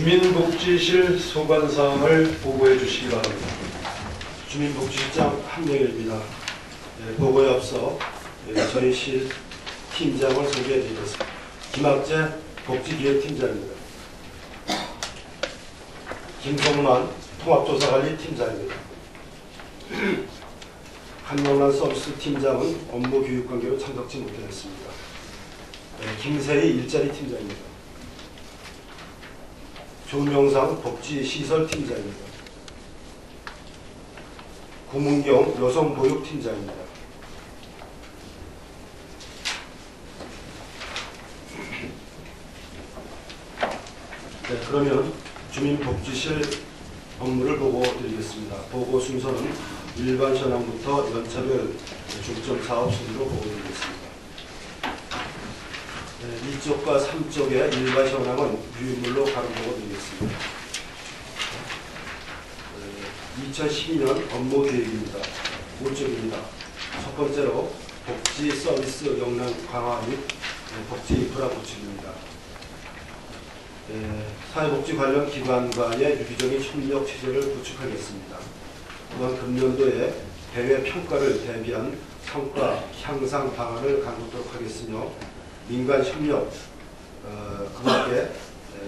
주민복지실 소관사항을 보고해 주시기 바랍니다. 주민복지실장 한명일입니다. 보고에 앞서 저희 실 팀장을 소개해 드리겠습니다. 김학재 복지기획팀장입니다. 김성만 통합조사관리팀장입니다. 한명란 서비스팀장은 업무 교육 관계로 참석지 못하였습니다. 김세희 일자리팀장입니다. 조명상 복지시설팀장입니다. 고문경 여성보육팀장입니다. 그러면 주민복지실 업무를 보고 드리겠습니다. 보고 순서는 일반 현황부터 연차별 중점 사업 순으로 보고 드리겠습니다. 2쪽과 3쪽의 일반 현황은 유인물로 가름보고 드리겠습니다. 2012년 업무 계획입니다. 5쪽입니다. 첫 번째로 복지 서비스 역량 강화 및 복지 인프라 구축입니다. 사회복지 관련 기관 간의 유기적인 협력 체제를 구축하겠습니다. 또한 금년도에 대외 평가를 대비한 성과 향상 방안을 강구하도록 하겠으며 민간 협력, 그 밖에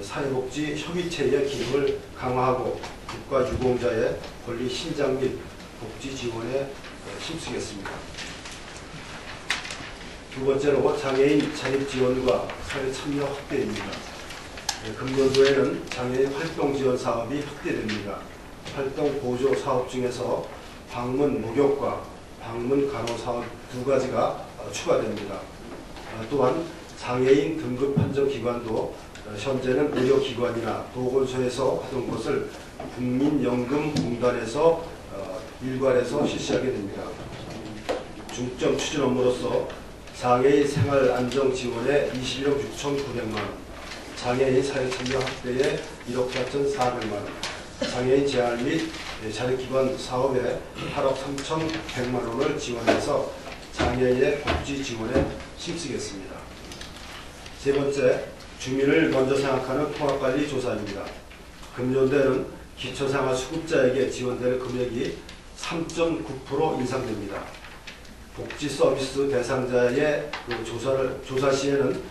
사회복지 협의체의 기능을 강화하고 국가 유공자의 권리 신장 및 복지 지원에 힘쓰겠습니다. 두 번째로 장애인 자립 지원과 사회 참여 확대입니다. 금년도에는 장애인 활동 지원 사업이 확대됩니다. 활동 보조 사업 중에서 방문 목욕과 방문 간호 사업 두 가지가 추가됩니다. 또한 장애인 등급 판정 기관도 현재는 의료기관이나 보건소에서 하던 것을 국민연금공단에서 일괄해서 실시하게 됩니다. 중점 추진 업무로서 장애인 생활안정 지원에 21억 6,900만 원, 장애인 사회참여 확대에 1억 4,400만 원, 장애인 재활 및 자립기반 사업에 8억 3,100만 원을 지원해서 장애인의 복지 지원에 힘쓰겠습니다. 세 번째, 주민을 먼저 생각하는 통합관리 조사입니다. 금년도에는 기초생활수급자에게 지원되는 금액이 3.9% 인상됩니다. 복지 서비스 대상자의 조사 시에는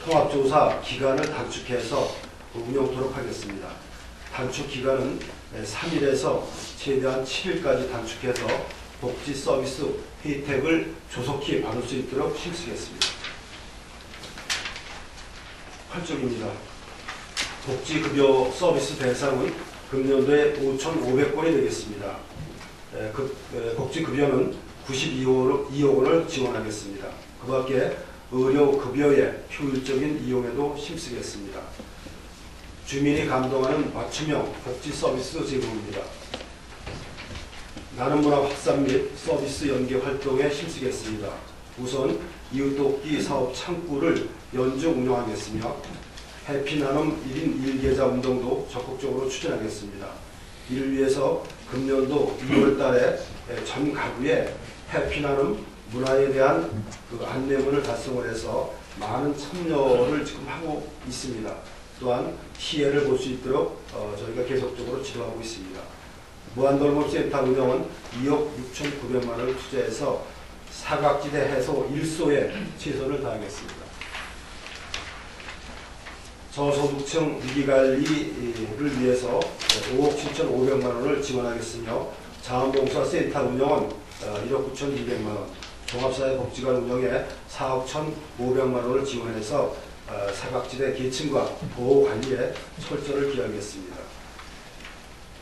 통합조사 기간을 단축해서 운영토록 하겠습니다. 단축 기간은 3일에서 최대한 7일까지 단축해서 복지 서비스 혜택을 조속히 받을 수 있도록 힘쓰겠습니다. 8쪽입니다. 복지급여 서비스 대상은 금년도에 5,500건이 되겠습니다. 복지급여는 92억 원을 지원하겠습니다. 그 밖에 의료급여의 효율적인 이용에도 힘쓰겠습니다. 주민이 감동하는 맞춤형 복지 서비스 제공입니다. 나눔 문화 확산 및 서비스 연계 활동에 힘쓰겠습니다. 우선 이웃돕기 사업 창구를 연중 운영하겠으며 해피나눔 1인 1계좌 운동도 적극적으로 추진하겠습니다. 이를 위해서 금년도 2월 달에 전 가구에 해피나눔 문화에 대한 안내문을 달성을 해서 많은 참여를 지금 하고 있습니다. 또한 시혜를 볼 수 있도록 저희가 계속적으로 지도하고 있습니다. 무한돌봄센터 운영은 2억 6,900만 원을 투자해서 사각지대 해소 1소에 최선을 다하겠습니다. 저소득층 위기관리를 위해서 5억 7,500만 원을 지원하겠으며 자원봉사센터 운영은 1억 9,200만 원, 종합사회복지관 운영에 4억 1,500만 원을 지원해서 사각지대 계층과 보호관리에 철저를 기하겠습니다.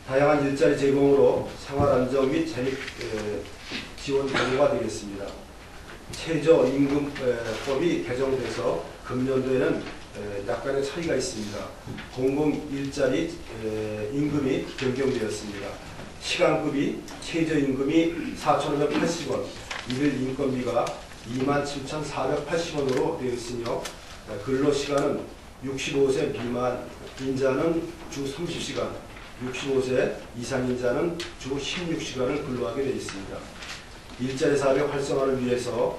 다양한 일자리 제공으로 생활안정 및 자립 지원 강화가 되겠습니다. 최저임금법이 개정돼서 금년도에는 약간의 차이가 있습니다. 공공일자리 임금이 변경되었습니다. 시간급이 최저임금이 4,580원, 일일 인건비가 27,480원으로 되어 있으며 근로시간은 65세 미만 인자는 주 30시간, 65세 이상 인자는 주 16시간을 근로하게 되어 있습니다. 일자리 사업의 활성화를 위해서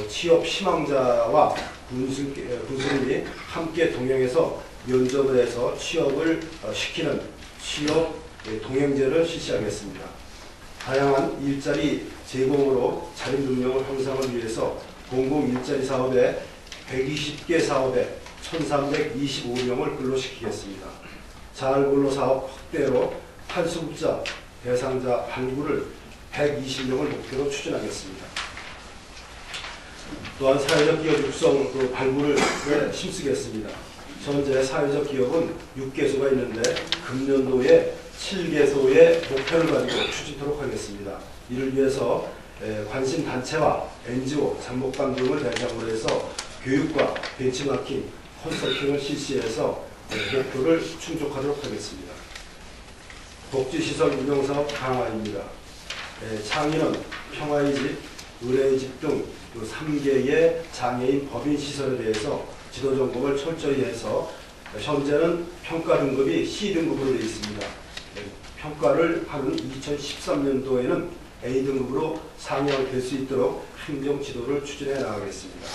취업 희망자와 군수님이 함께 동행해서 면접을 해서 취업을 시키는 취업 동행제를 실시하겠습니다. 다양한 일자리 제공으로 자립 능력을 향상을 위해서 공공 일자리 사업에 120개 사업에 1,325명을 근로시키겠습니다. 자활근로 사업 확대로 탈수급자 대상자 발굴을 120명을 목표로 추진하겠습니다. 또한 사회적 기업 육성 발굴을 힘쓰겠습니다. 현재 사회적 기업은 6개소가 있는데 금년도에 7개소의 목표를 가지고 추진토록 하겠습니다. 이를 위해서 관심단체와 NGO, 장목감 등을 대상으로 해서 교육과 벤치마킹, 컨설팅을 실시해서 목표를 충족하도록 하겠습니다. 복지시설 운영사업 강화입니다. 창의는 평화의 집, 의뢰의 집 등 3개의 장애인 법인 시설에 대해서 지도 점검을 철저히 해서 현재는 평가 등급이 C등급으로 되어 있습니다. 평가를 하는 2013년도에는 A등급으로 상향될 수 있도록 행정 지도를 추진해 나가겠습니다.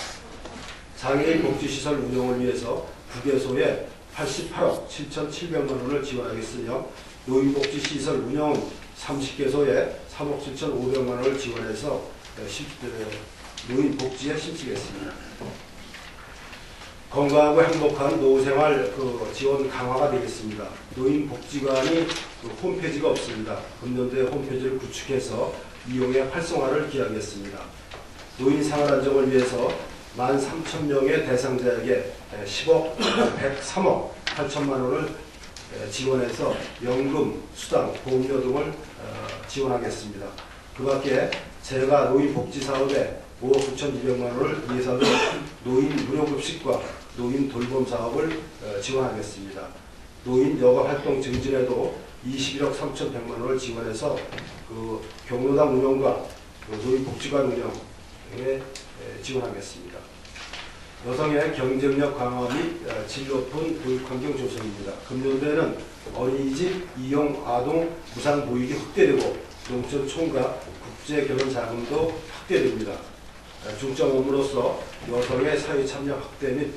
장애인 복지시설 운영을 위해서 9개소에 88억 7,700만 원을 지원하겠으며 노인복지시설 운영은 30개소에 3억 7,500만 원을 지원해서 노인복지에 힘쓰겠습니다. 건강하고 행복한 노후생활 지원 강화가 되겠습니다. 노인복지관이 홈페이지가 없습니다. 금년도에 홈페이지를 구축해서 이용의 활성화를 기하겠습니다. 노인 생활 안정을 위해서 13,000명의 대상자에게 10억 103억 8천만 원을 지원해서 연금, 수당, 보험료 등을 지원하겠습니다. 그 밖에 제가 노인복지사업에 5억 9,200만 원을 예산으로 노인 무료급식과 노인 돌봄 사업을 지원하겠습니다. 노인 여가활동 증진에도 21억 3,100만 원을 지원해서 경로당 운영과 노인복지관 운영에 지원하겠습니다. 여성의 경쟁력 강화 및 질 높은 교육환경 조성입니다. 금년도에는 어린이집 이용 아동 무상 보육이 확대되고 농촌 총각 국제 결혼 자금도 확대됩니다. 중점 업무로서 여성의 사회 참여 확대 및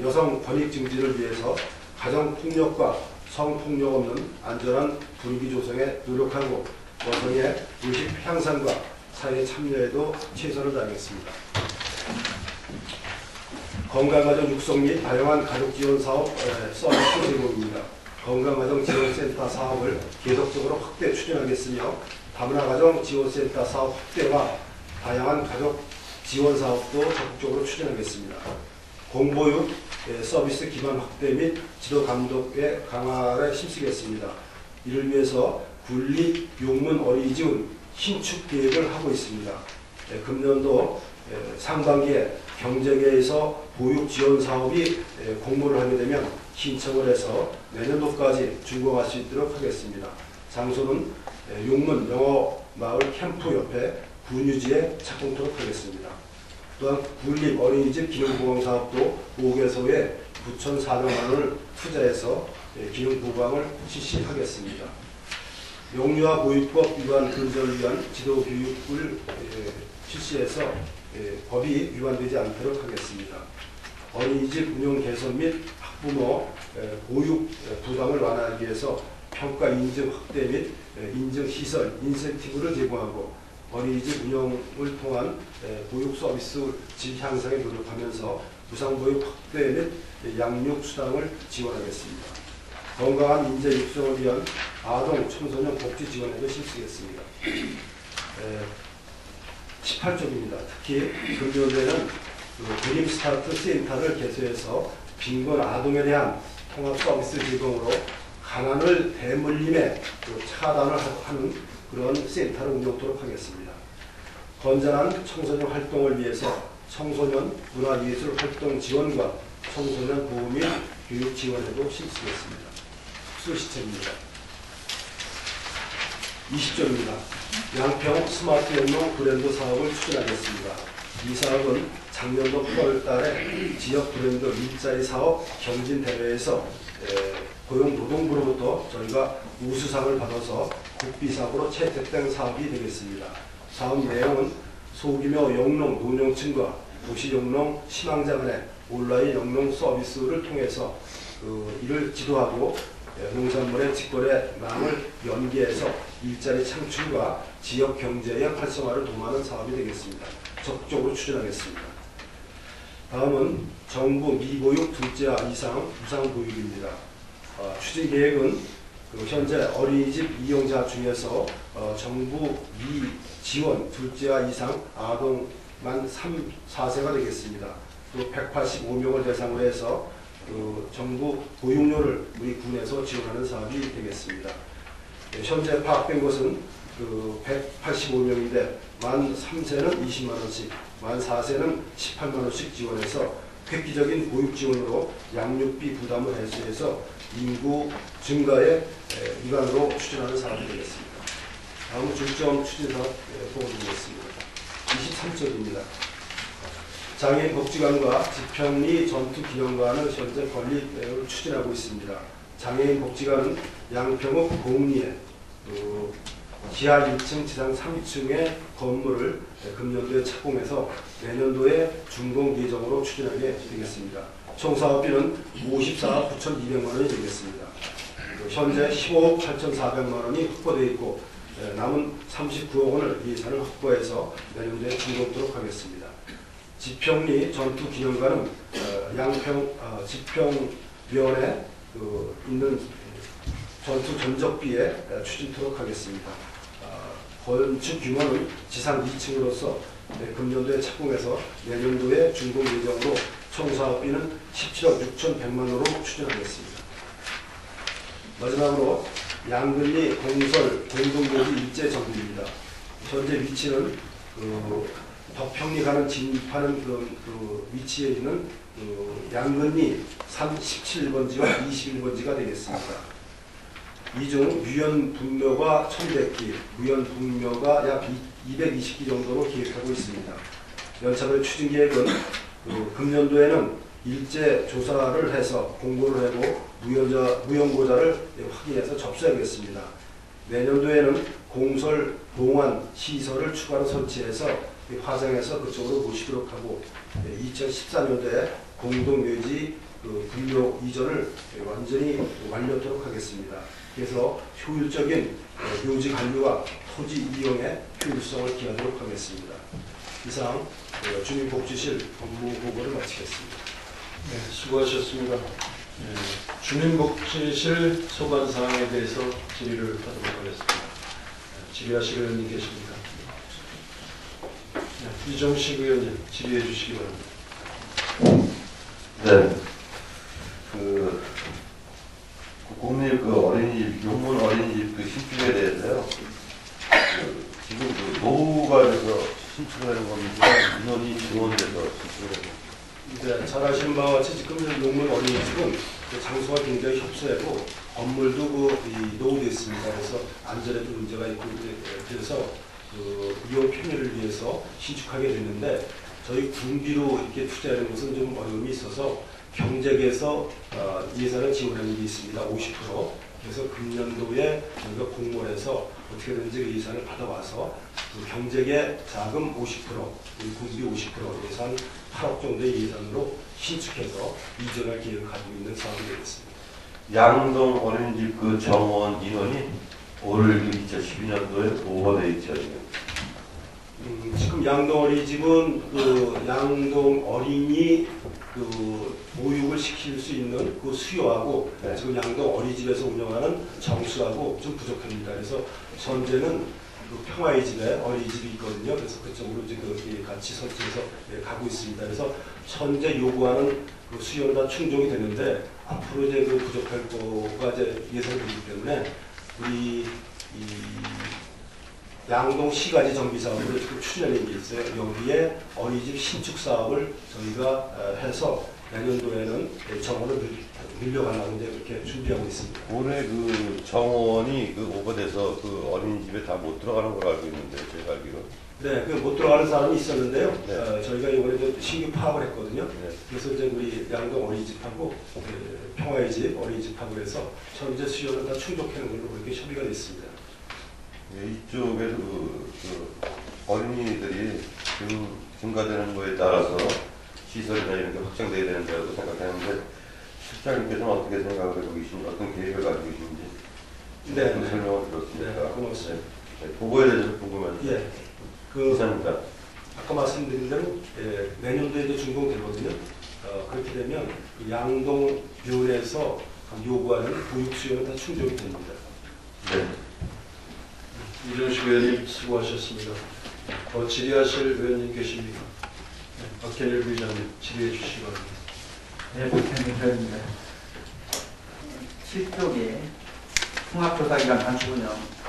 여성 권익 증진을 위해서 가정폭력과 성폭력 없는 안전한 분위기 조성에 노력하고 여성의 의식 향상과 사회 참여에도 최선을 다하겠습니다. 건강가정 육성 및 다양한 가족 지원 사업 서비스 제공입니다. 건강가정 지원센터 사업을 계속적으로 확대 추진하겠으며 다문화가정 지원센터 사업 확대와 다양한 가족 지원 사업도 적극적으로 추진하겠습니다. 공보육 서비스 기반 확대 및 지도 감독의 강화에 힘쓰겠습니다. 이를 위해서 군립 용문 어린이집은 신축 계획을 하고 있습니다. 금년도 상반기에 경제계에서 보육 지원 사업이 공모를 하게 되면 신청을 해서 내년도까지 준공할 수 있도록 하겠습니다. 장소는 용문 영어마을 캠프 옆에 군유지에 착공토록 하겠습니다. 또한 군립 어린이집 기능보강 사업도 5개소에 9,400만 원을 투자해서 기능보강을 실시하겠습니다. 영유아 보육법 위반 근절을 위한 지도교육을 실시해서 법이 위반되지 않도록 하겠습니다. 어린이집 운영 개선 및 학부모 보육 부담을 완화하기 위해서 평가 인증 확대 및 인증시설 인센티브를 제공하고 어린이집 운영을 통한 보육 서비스 질 향상에 노력하면서 무상보육 확대 및 양육 수당을 지원하겠습니다. 건강한 인재 육성을 위한 아동 청소년 복지 지원에도 힘쓰겠습니다. 18쪽입니다. 특히 금년도에는 드림 스타트 센터를 개소해서 빈곤 아동에 대한 통합 서비스 제공으로 가난을 대물림에 차단을 하는 그런 센터를 운영토록 하겠습니다. 건전한 청소년 활동을 위해서 청소년 문화예술 활동 지원과 청소년 보호 및 교육 지원에도 힘쓰겠습니다. 수시책입니다. 20조입니다. 양평 스마트 영농 브랜드 사업을 추진하겠습니다. 이 사업은 작년도 8월 달에 지역 브랜드 일자리 사업 경진 대회에서 고용노동부로부터 저희가 우수상을 받아서 국비사업으로 채택된 사업이 되겠습니다. 사업 내용은 소규모 영농 노령층과 도시 영농 희망자 간의 온라인 영농 서비스를 통해서 이를 지도하고 농산물의 직거래망을 연계해서 일자리 창출과 지역 경제의 활성화를 도모하는 사업이 되겠습니다. 적극적으로 추진하겠습니다. 다음은 정부 미보육 둘째 이상 무상보육입니다. 추진 계획은 현재 어린이집 이용자 중에서 정부 미지원 둘째 이상 아동만 4세가 되겠습니다. 또 185명을 대상으로 해서 정부 보육료를 우리 군에서 지원하는 사업이 되겠습니다. 현재 파악된 것은 185명인데 만 3세는 20만 원씩, 만 4세는 18만 원씩 지원해서 획기적인 보육 지원으로 양육비 부담을 해소해서 인구 증가의 일환으로 추진하는 사업이 되겠습니다. 다음은 중점 추진 사업 보고드리겠습니다. 23쪽입니다. 장애인 복지관과 지평리 전투기념관은 현재 건립을 추진하고 있습니다. 장애인 복지관은 양평읍 공리에 지하 1층, 지상 3층의 건물을 금년도에 착공해서 내년도에 준공 예정으로 추진하게 되겠습니다. 총 사업비는 54억 9,200만 원이 되겠습니다. 현재 15억 8,400만 원이 확보되어 있고 남은 39억 원을 예산을 확보해서 내년도에 준공토록 하겠습니다. 지평리 전투기념관은 양평 지평면에 있는 전투 전적비에 추진토록 하겠습니다. 건축 규모는 지상 2층으로서 금년도에 착공해서 내년도에 준공 예정으로 총 사업비는 17억 6,100만 원으로 추진하겠습니다. 마지막으로 양근리 공설 공동묘지 일제 정비입니다. 현재 위치는 덕평리 가는 진입하는 그 위치에 있는 양근리 17번지와 21번지가 되겠습니다. 이 중 유연 분묘가 1,100기, 무연 분묘가 약 220기 정도로 기획하고 있습니다. 연착을 추진 계획은 금년도에는 일제 조사를 해서 공고를 하고 무연고자를 확인해서 접수하겠습니다. 내년도에는 공설 동안 시설을 추가로 설치해서 화성에서 그쪽으로 모시도록 하고 2014년도에 공동묘지 분묘 이전을 완전히 완료하도록 하겠습니다. 그래서 효율적인 묘지 관리와 토지 이용의 효율성을 기하도록 하겠습니다. 이상 주민복지실 업무 보고를 마치겠습니다. 네, 수고하셨습니다. 주민복지실 소관사항에 대해서 질의를 하도록 하겠습니다. 질의하실 의원님 계십니까? 이정식 의원님 질의해 주시기 바랍니다. 네. 국립 어린이집, 용문 어린이집 신축에 대해서요. 지금 노후가 돼서 신축하는 겁니다. 인원이 지원돼서 신축을 해서. 잘 아시는 바와 같이 지금 용문 어린이집은 장소가 굉장히 협소하고 건물도 노후되어 있습니다. 그래서 안전에도 문제가 있고 그래서 이용 편의를 위해서 신축하게 됐는데 저희 군비로 이렇게 투자하는 것은 좀 어려움이 있어서 경제계에서 예산을 지원하는 게 있습니다. 50%. 그래서 금년도에 저희가 공모해서 어떻게든지 그 예산을 받아와서 경제계 자금 50%, 우리 군비 50% 예산 8억 정도의 예산으로 신축해서 이전할 계획을 가지고 있는 사업이 되겠습니다. 양동 어린이집 정원 인원이 올 2012년도에 오버되어 있죠. 지금 양동 어린이집은 양동 어린이 보육을 시킬 수 있는 수요하고 네. 지금 양동 어린이집에서 운영하는 정수하고 좀 부족합니다. 그래서 현재는 평화의 집에 어린이집이 있거든요. 그래서 그쪽으로 이제 같이 설치해서 가고 있습니다. 그래서 현재 요구하는 수요는 다 충족이 되는데 앞으로 이제 부족할 거가 이제 예상이 되기 때문에 우리 양동 시가지 정비 사업을 추진하는 게 있어요. 여기에 어린이집 신축 사업을 저희가 해서 내년도에는 정원을 늘려가려고 이제 그렇게 준비하고 있습니다. 올해 정원이 오버돼서 어린이집에 다 못 들어가는 걸 알고 있는데 제가 알기로. 네, 못 들어가는 사람이 있었는데요. 네. 저희가 이번에 신규 파악을 했거든요. 네. 그래서 이제 우리 양동 어린이집하고 평화의 집 어린이집하고 해서 현재 수요는 다 충족하는 걸로 그렇게 협의가 됐습니다. 네, 이쪽에서 어린이들이 증가되는 거에 따라서 시설이나 이런 게 확장돼야 되는다고 생각하는데 실장님께서는 어떻게 생각을 하고 계신지, 어떤 계획을 가지고 계신지 네, 좀 네. 설명을 들었습니다. 네, 고맙습니다. 네, 그거에 대해서 궁금해요. 예, 그 이사입니다. 아까 말씀드린 대로 내년도에도 준공되거든요. 그렇게 되면 그 양동위원회에서 요구하는 보육 수요는 다 충족이 됩니다. 네. 이준식 의원님 수고하셨습니다. 질의하실 의원님 계십니까? 박현일 부의장님 질의해 주시기 바랍니다. 네, 국회의원입니다. 7쪽에 통합조사기관 단축운영.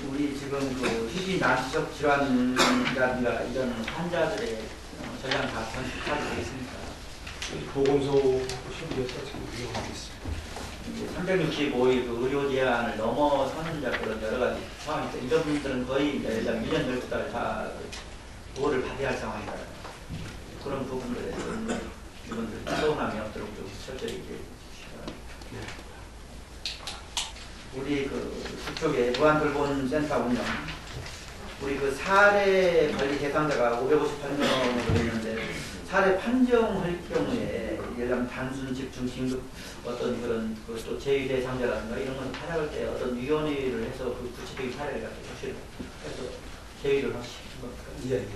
우리 지금 그 희귀 난치적 질환이라든가 이런 환자들의 전량 다 단축하게 되어 있습니까? 보건소 협의해서 지금 운영하고 있습니다. 365일 그 의료 제한을 넘어서는 그런 여러 가지 상황이 있죠. 이런 분들은 거의 이제 1년 12달 다 보호를 받아야 할 상황이다. 그런 부분들에 좀 이분들 서운함이 없도록 좀 철저히 얘기해 주시기 바랍니다. 우리 그 그쪽에 무한돌봄센터 운영, 우리 그 사례 관리 대상자가 558명으로 되는데 사례 판정할 경우에 예를 들면 단순 집중 긴급 어떤 그런 또 제외 대상자라든가 이런 건 판약할 때 어떤 위원회를 해서 그 구체적인 사례를 갖고 해서 제외를 하시는 겁니까? 예, 예.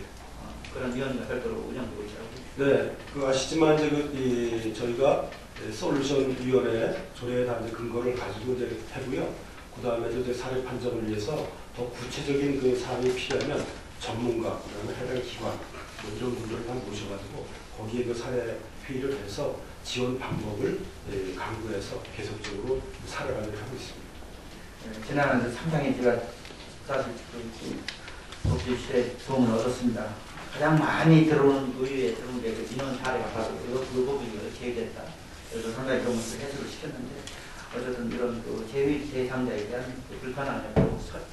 그런 위원회가 별도로 운영되고 있더라고요. 네, 그 아시지만 이제 저희가 솔루션 위원회 조례에 대한 근거를 가지고 이제 하고요. 그 다음에 이제 사례 판정을 위해서 더 구체적인 그 사안이 필요하면 전문가, 그다음에 해당 기관 뭐 이런 분들을 다 모셔가지고 거기에 그 사례 회의를 해서 지원 방법을 강구해서 계속적으로 사례 관리를 하고 있습니다. 지난해 상당히 제가 사실 그 복지실에 도움을 얻었습니다. 가장 많이 들어오는 의회에 들어온 게 민원 사례가 바로 그 부분이 제외됐다. 그래서 상당히 그런 것을 해소를 시켰는데 어쨌든 이런 그 제외 대상자에 대한 그 불편함을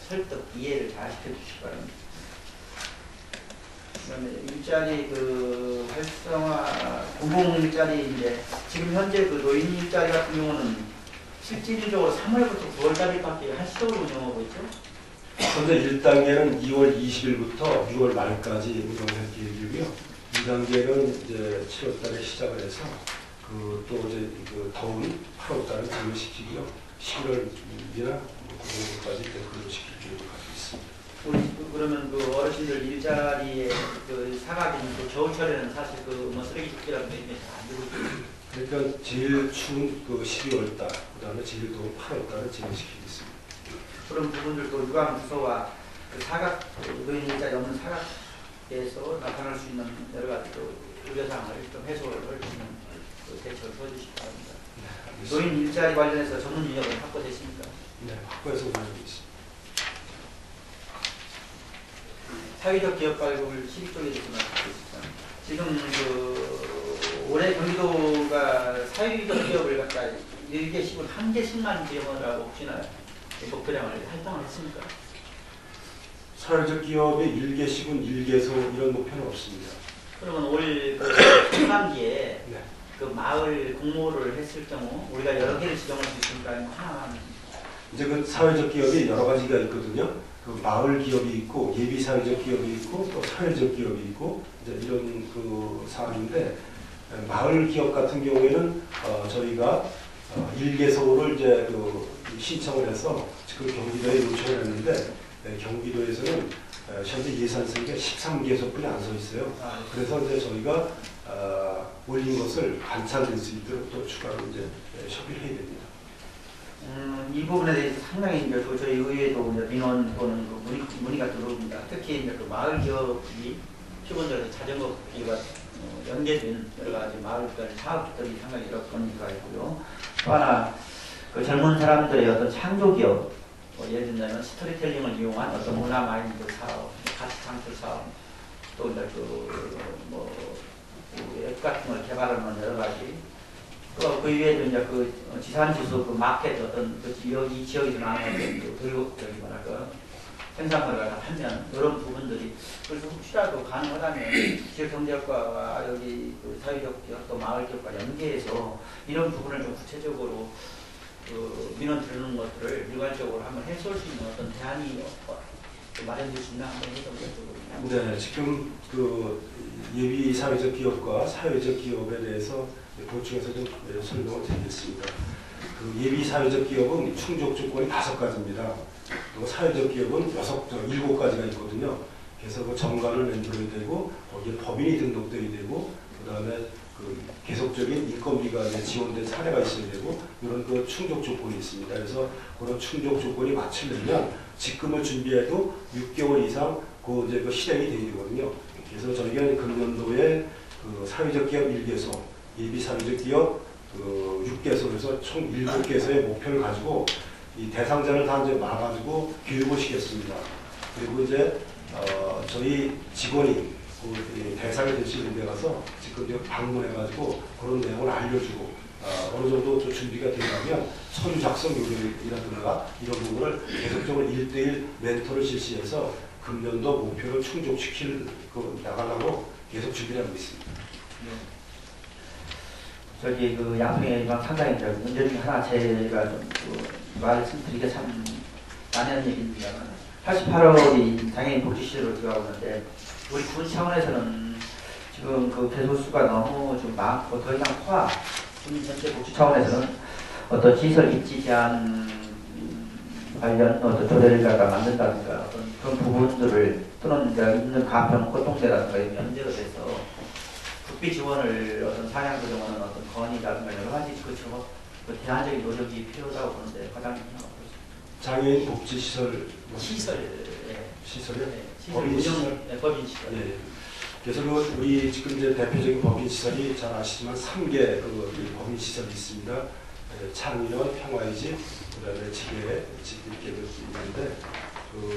설득 이해를 잘 시켜주시기 바랍니다. 그다음에 일자리 그 활성화 공공 일자리인데 지금 현재 그 노인 일자리 같은 경우는 실질적으로 3월부터 9월까지밖에 한시적으로 운영하고 있죠. 현재 1단계는 2월 20일부터 6월 말까지 운영할 계획이고요. 2단계는 이제 7월 달에 시작을 해서 또 이제 그 더운 8월 달에 진행시키고요. 11월이나 9월까지 근로시킬 계획을 가지고 있습니다. 우리 그러면 그 어르신들 일자리에 그 사각인 그 겨울철에는 사실 그 뭐 쓰레기 줍기라든가 이게 안 되고 있죠. 그러니까 제일 추운 그 12월 달, 그다음에 제일 더운 8월 달에 진행시키고 있습니다. 그런 부분들도 유관부서와 그 사각 노인 일자리 없는 사각에서 나타날 수 있는 여러 가지 그 우려사항을 좀 해소를 할 수 있는 그 대처를 도와주시기 바랍니다. 네, 노인 일자리 관련해서 전문 인력은 확보됐습니까? 네, 확보해서 운영하고 있습니다. 사회적 기업 발굴 12쪽에 대해서 말씀드리겠습니다. 지금 그 올해 경기도가 사회적 기업을 갖다 1개씩은 1개씩만 지원을 하고 혹시나 목표량을 할당을 했습니까? 사회적 기업의 1개씩은 1개소 이런 목표는 없습니다. 그러면 올 그 상반기에 네. 그 마을 공모를 했을 경우 우리가 여러 개를 지정할 수 있습니까? 아니면 하나만? 이제 그 사회적 기업이 여러 가지가 있거든요. 그 마을 기업이 있고 예비 사회적 기업이 있고 또 사회적 기업이 있고 이제 이런 그 사안인데 마을 기업 같은 경우에는 저희가 1개소를 이제 그 신청을 해서 지금 경기도에 요청을 했는데 경기도에서는 현재 예산성에 13개소뿐이 안 서 있어요. 그래서 이제 저희가 올린 것을 관찰될 수 있도록 또 추가로 이제 협의를 해야 됩니다. 이 부분에 대해서 상당히 이제 그 저희 의회도 이제 민원 또는 그 문의가 들어옵니다. 특히 이제 그 마을 기업이 기본적으로 자전거 기업과 연계된 여러 가지 마을 사업들이 상당히 여러 건가 있고요. 또 하나 그 젊은 사람들의 어떤 창조 기업, 예를 들면 스토리텔링을 이용한 어떤 문화 마인드 사업, 가치 창출 사업, 또 이제 앱 같은 걸 개발하는 여러 가지. 그 이외에도 이제 그 지산지수 그 마켓 어떤 그 이 지역에서 나오는 그 들고 저기 뭐랄까 생산물을 하면 이런 부분들이 그래서 혹시라도 가능하다면 지역 경제학과와 여기 그 사회적 기업 또 마을 기업과 연계해서 이런 부분을 좀 구체적으로 그 민원 드리는 것들을 일괄적으로 한번 해소할 수 있는 어떤 대안이 마련될 수 있나 한번 해서 여쭤보겠습니다. 네, 지금 그 예비 사회적 기업과 사회적 기업에 대해서 보충해서 좀 설명을 드리겠습니다. 그 예비 사회적 기업은 충족 조건이 5가지입니다. 또 사회적 기업은 7가지가 있거든요. 그래서 그 정관을 만들어야 되고 거기에 법인이 등록돼야 되고 그다음에 그 계속적인 인건비가 지원된 사례가 있어야 되고 이런 그 충족 조건이 있습니다. 그래서 그런 충족 조건이 맞추려면 직금을 준비해도 6개월 이상 그 실행이 되어야 되거든요. 그래서 저희가 금년도에 그 사회적 기업 1개소, 예비 사회적 기업 6개소에서 총 7개소의 목표를 가지고 이 대상자를 다 이제 막아가지고 교육을 시켰습니다. 그리고 이제 저희 직원이 그 대상이 될 수 있는 데 가서 지금 방문해가지고 그런 내용을 알려주고 어느 정도 좀 준비가 되면 서류 작성 요령이라든가 이런 부분을 계속적으로 1:1 멘토를 실시해서 금년도 목표를 충족시킬 나가려고 계속 준비를 하고 있습니다. 저기 그 양평에 상당히 문제 중에 하나 제가 좀 말씀드리기가 참 많이 하는 얘기입니다만 88억이 장애인 복지시설로 들어가고 있는데 우리 군 차원에서는 지금 그 개소수가 너무 좀 많고 더 이상 군 전체 복지 차원에서는 어떤 시설 입지 제한 관련 어떤 조례를 만든다든가 어떤 그런 부분들을 또는 있는 가평 꽃동대라든가 이런 연계가 돼서 국비 지원을 어떤 사양 조정하는 어떤 건의라든가 여러 가지 그처럼 그 대안적인 노력이 필요하다고 보는데 과장님 장애인 복지 시설 시설이요? 법인 시설. 법인 시설. 예. 그래서 그 우리 지금 이제 대표적인 법인 시설이 잘 아시지만 3개 그 법인 시설이 있습니다. 창의원, 평화의 집, 그다음에 지계 집 이렇게 있는데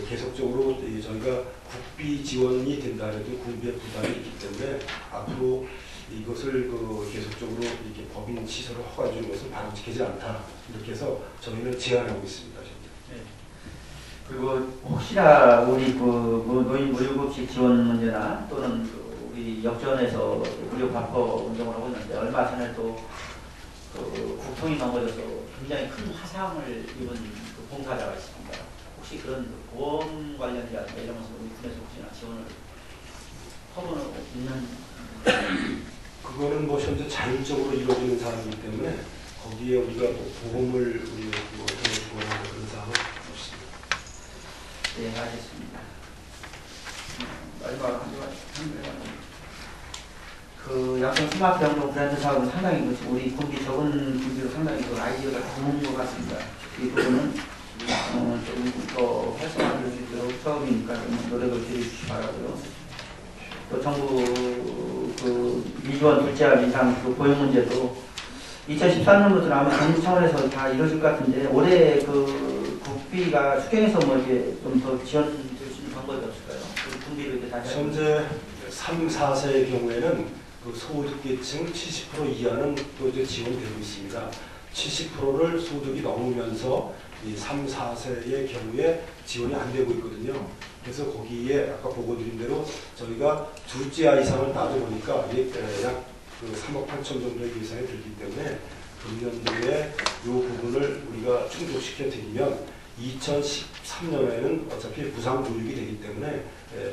계속적으로 저희가 국비 지원이 된다 해도 군비의 부담이 있기 때문에 앞으로 이것을 계속적으로 이렇게 법인 시설을 허가 주는 것은 바람직하지 않다 이렇게 해서 저희는 제안하고 있습니다. 네. 그리고 혹시나 우리 노인 무료급식 지원 문제나 또는 우리 역전에서 무료 밥퍼 운동을 하고 있는데 얼마 전에 또 국통이 넘어져서 굉장히 큰 화상을 입은 봉사자가 있습니다. 혹시 그런 보험 관련이라든가 이런 것을 우리 군에서 혹시나 지원을 하고는 있는? 그거는 현재 자율적으로 이루어지는 사항이기 때문에 거기에 우리가 보험을 지원하는 그런 사항은 없습니다. 네, 알겠습니다. 마지막으로 한 가지. 그 양평 스마트 영동 브랜드 사업은 상당히 우리 군비 적은 군비로 상당히 아이디어가 좋은 것 같습니다. 이 부분은 조금 더 활성화될 수 있도록 처음이니까 노력을 기울여주시기 바라고요. 또 정부 미지원 둘째 인상 보육 문제도 2013년부터 아마 정부 차원에서 다 이루어질 것 같은데 올해 국비가 수경에서 이렇게 좀 더 지원될 수 있는 방법이 없을까요? 군비로 이렇게 다시 현재 3, 4세의 경우에는 소득계층 70% 이하는 또 이제 지원되고 있습니다. 70%를 소득이 넘으면서 이 3, 4세의 경우에 지원이 안 되고 있거든요. 그래서 거기에 아까 보고 드린 대로 저희가 둘째 아이 이상을 따져보니까 약 3억 8천 정도의 예산이 들기 때문에 금년도에 이 부분을 우리가 충족시켜 드리면 2013년에는 어차피 부상보육이 되기 때문에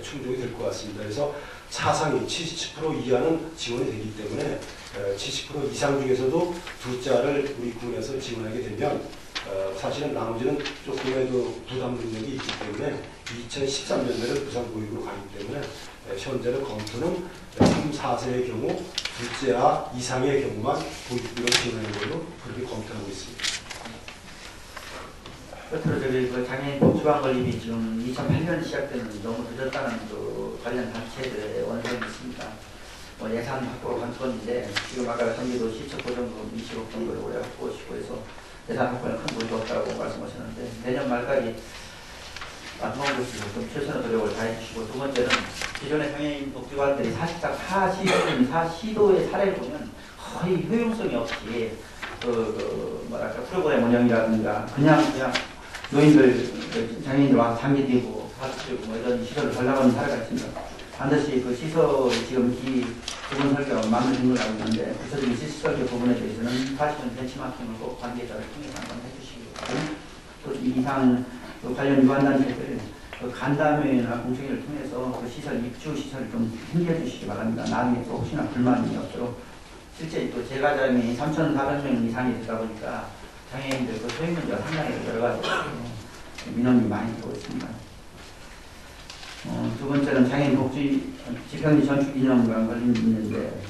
충족이 될 것 같습니다. 그래서 차상위 70% 이하는 지원이 되기 때문에 70% 이상 중에서도 둘째를 우리 군에서 지원하게 되면 사실은 나머지는 조금의 부담 능력이 있기 때문에 2013년에는 부상보육으로 가기 때문에 현재는 검토는 3, 4세의 경우 둘째아 이상의 경우만 보육비로 지원하는 걸로 그렇게 검토하고 있습니다. 끝으로 저기 장애인 복지관 건립이 지금 2008년 시작되는 너무 늦었다는 관련 단체들의 원성이 있습니다. 예산 확보가 관건인데 지금 아까 경기도 시청보전금 20억 정도를 올해 확보하시고 해서 예산 확보에 큰 무리가 없다고 말씀하셨는데 내년 말까지 완성하시고 좀 최선의 노력을 다해주시고 두 번째는 기존의 장애인 복지관들이 사실상 타 시도의 사례를 보면 거의 효용성이 없이 프로그램 운영이라든가 그냥 노인들, 장애인들 와서 장기 뛰고 사주고 이런 시설을 달라고 하는 사례가 있습니다. 반드시 시설 지금 부분 설계가 마음에 드는 걸 알고 있는데 구체적인 시설계 부분에 대해서는 사실은 벤치마킹을 꼭 관계자를 통해서 한번 해주시기 바랍니다. 또 이상 관련 유한단체들 그 간담회나 공청회를 통해서 그 시설 입주 시설을 좀 힘겨 주시기 바랍니다. 나중에 또 혹시나 불만이 없도록. 실제 또 재가장이 3,400명 이상이 되다 보니까 장애인들 그 소액 문제가 상당히 여러 가지 민원이 많이 들어오고 있습니다. 두 번째는 장애인 복지 집행지 전축 기념관 관련 문제인데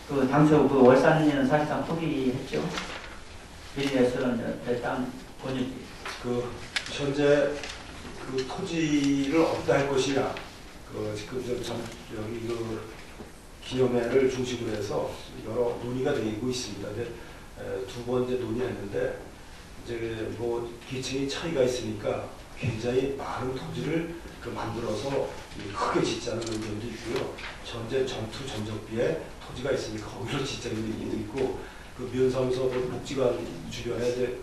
그 당초 그 월산리는 사실상 포기했죠. 비리에서는 땅 권유지. 그 현재 그 토지를 어디다 할 것이냐, 그 지금 여기 그 기념회를 중심으로 해서 여러 논의가 되고 있습니다. 근데 두 번째 논의했는데 이제 뭐 계층이 차이가 있으니까 굉장히 많은 토지를 그 만들어서 크게 짓자는 의견도 있고요. 현재 전투 전적비에 토지가 있으니까 거기로 짓자는 의견도 있고, 그 면사무소 그 복지관 주변에 이제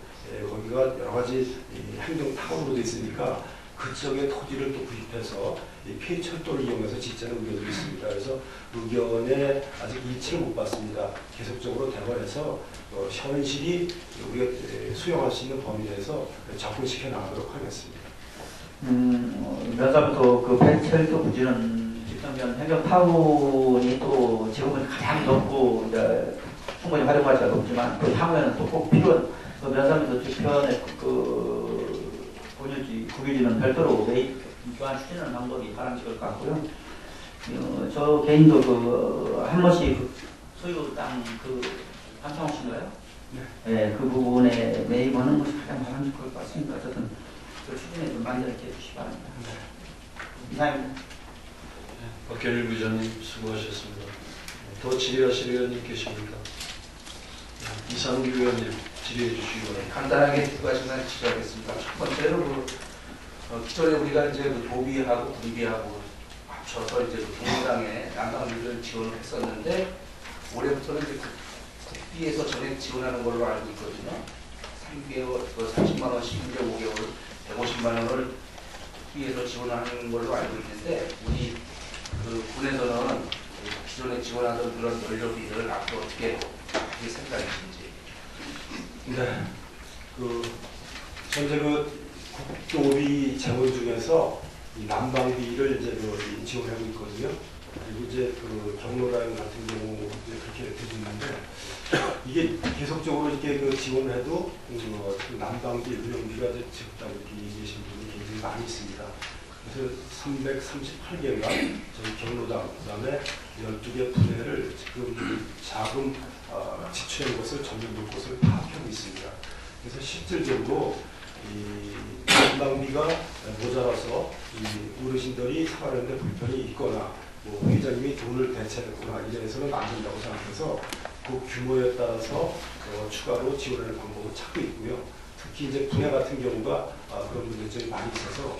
거기가 여러 가지 행정 타운으로 돼 있으니까 그쪽에 토지를 또 구입해서 K철도를 이용해서 짓자는 의견도 있습니다. 그래서 의견에 아직 이치를 못 봤습니다. 계속적으로 대화해서 현실이 우리가 수용할 수 있는 범위 내에서 접근시켜 나가도록 하겠습니다. 면사부터 그 K철도 부지는 집정면 해변 파운이 또 지금은 가장 높고 이제 충분히 활용하기가 높지만 그 향후에는 또 꼭 필요한 그 면사부터 주변에 그 본유지, 국유지는 별도로 교환 추진하는 방법이 바람직할 것 같고요. 저 개인도 그 한 번씩 그 소유 땅 그 한창호 씨인가요? 네. 그 부분에 매입하는 것이 가장 바람직할 것 같습니다. 어쨌든 그 추진에 좀 만들게 해주시기 바랍니다. 이상입니다. 박현일 부장님 수고하셨습니다. 더 질의하실 의원님 계십니까? 이상규 의원님 질의해 주시기 바랍니다. 간단하게 두 가지만 지적하겠습니다. 첫 번째로 기존에 우리가 이제 그 도비하고 군비하고 합쳐서 이제 그 경로당에 난방비를 지원을 했었는데 올해부터는 이제 국비에서 전액 지원하는 걸로 알고 있거든요. 3개월, 30만 원씩 이제 5개월, 150만 원을 국비에서 지원하는 걸로 알고 있는데 우리 그 군에서는 기존에 지원하던 그런 연료비를 앞으로 어떻게 생각하시는지. 네, 그 현재 그 국도비 재원 중에서 이 난방비를 이제 그 지원하고 있거든요. 그리고 이제 그 경로당 같은 경우 이제 그렇게 되고 있는데 이게 계속적으로 이렇게 그 지원을 해도 그 난방비, 운영비가 이제 적다고 이렇게 얘기하시는 분이 굉장히 많이 있습니다. 그래서 338개가 저희 경로당, 그다음에 12개 분해를 지금 자금 지출한 것을 점점 볼 것을 파악하고 있습니다. 그래서 실질적으로 이 난방비가 모자라서 이 어르신들이 생활하는데 불편이 있거나 뭐 회장님이 돈을 대체했거나 이래서는 안 된다고 생각해서 그 규모에 따라서 추가로 지원하는 방법을 찾고 있고요. 특히 이제 분해 같은 경우가 그런 문제점이 많이 있어서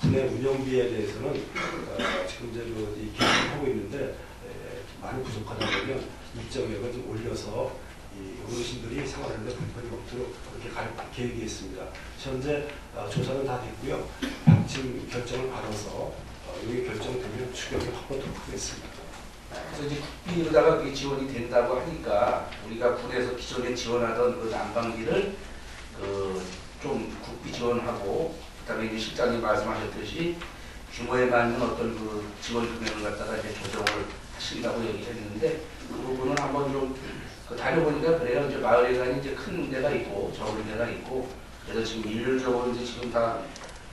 분해 운영비에 대해서는 지금 이제 이 계획을 하고 있는데 많이 부족하다 보면 일정액을 좀 올려서 이 어르신들이 생활하는데 불편이 없도록 그렇게 갈 계획이 있습니다. 현재 조사는 다 됐고요. 방침 결정을 받아서 여기 결정되면 추경을 확보하도록 하겠습니다. 그래서 이제 국비로다가 그게 지원이 된다고 하니까 우리가 군에서 기존에 지원하던 그 난방비를 좀 국비 지원하고 그다음에 이제 실장님 말씀하셨듯이 규모에 맞는 어떤 그 지원 금액을 갖다가 이제 조정을 하신다고 얘기를 했는데 그 부분은 한번 좀 다녀보니까 그래요. 이제 마을에는 이제 큰 문제가 있고 적은 문제가 있고 그래서 지금 일률적으로 이제 지금 다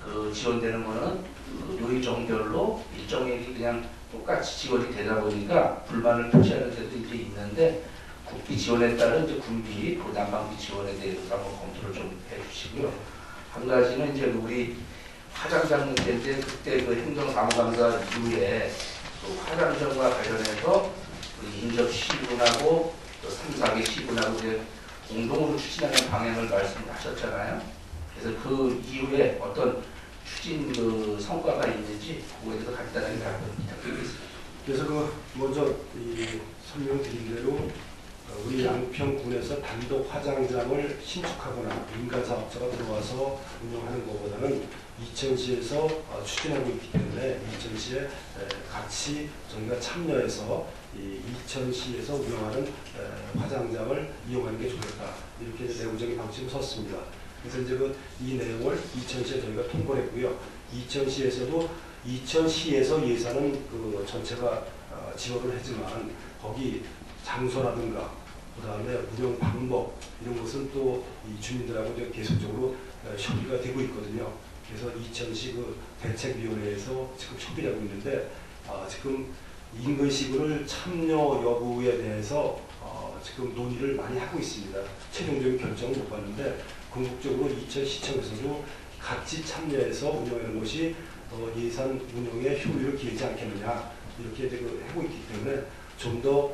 그 지원되는 거는 그 요일정별로 일정액이 그냥 똑같이 지원이 되다 보니까 불만을 표시하는 데도 이제 있는데 국비 지원에 따른 이제 군비, 그 난방비 지원에 대해서 한번 검토를 좀 해주시고요. 한 가지는 이제 우리 화장장 문제인데 그때 그 행정사무감사 이후에 그 화장장과 관련해서 그 인접 시군하고 3, 4개 시군하고 이제 공동으로 추진하는 방향을 말씀을 하셨잖아요. 그래서 그 이후에 어떤 추진 그 성과가 있는지 그거에 대해서 간단하게 답변 부탁드리겠습니다. 그래서 그 먼저 설명드린 대로 우리 양평군에서 단독 화장장을 신축하거나 민간 사업자가 들어와서 운영하는 것보다는 이천시에서 추진하고 있기 때문에 이천시에 같이 저희가 참여해서 이 이천시에서 운영하는 화장장을 이용하는 게 좋겠다. 이렇게 내부적인 방침을 섰습니다. 그래서 이제 이 내용을 이천시에 저희가 통보를 했고요. 이천시에서도 이천시에서 예산은 전체가 지원을 하지만 거기 장소라든가 그다음에 운영 방법 이런 것은 또 이 주민들하고 계속적으로 협의가 되고 있거든요. 그래서 이천시 대책위원회에서 지금 협의를 하고 있는데 지금 인근시구를 참여 여부에 대해서 지금 논의를 많이 하고 있습니다. 최종적인 결정은 못 봤는데 궁극적으로 이천시청에서도 같이 참여해서 운영하는 것이 예산 운영의 효율을 기르지 않겠느냐 이렇게 하고 있기 때문에 좀 더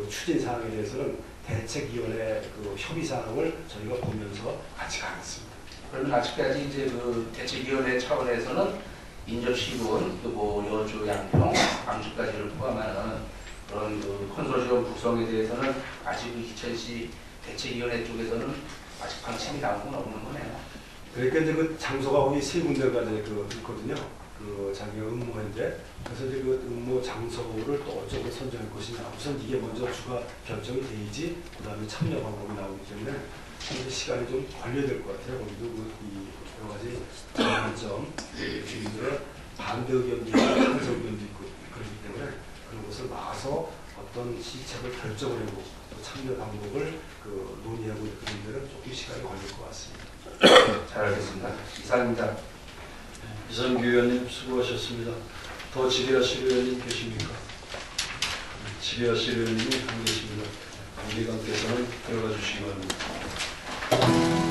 추진 사항에 대해서는 대책위원회 협의 사항을 저희가 보면서 같이 가겠습니다. 그러면 아직까지 이제 대책위원회 차원에서는 인접시군, 여주, 양평, 광주까지를 포함하는 그런 컨소시엄 구성에 대해서는 아직 이천시 대책위원회 쪽에서는 아직 방침이 나온 건 없는 거네요. 그러니까 이제 장소가 거기 세 군데가 있거든요. 자기가 업무인데 그래서 이제 업무 장소를 또 어쩌고 선정할 것이냐. 우선 이게 먼저 주가 결정이 돼야지 그다음에 참여 방법이 나오기 때문에 시간이 좀 걸려야 될 것 같아요. 거기도 이 여러 가지 장단점, 주민들의 반대 의견도 있고 찬성 의견도 있고 그렇기 때문에 그런 것을 나와서 어떤 시책을 결정을 하고 또 참여 방법을 논의하고 그런 데는 조금 시간이 걸릴 것 같습니다. 잘 알겠습니다. 이상입니다. 이상규 의원님 수고하셨습니다. 더 질의하실 의원님 계십니까? 질의하실 의원님이 안 계십니다. 관계관께서는 들어가 주시기 바랍니다.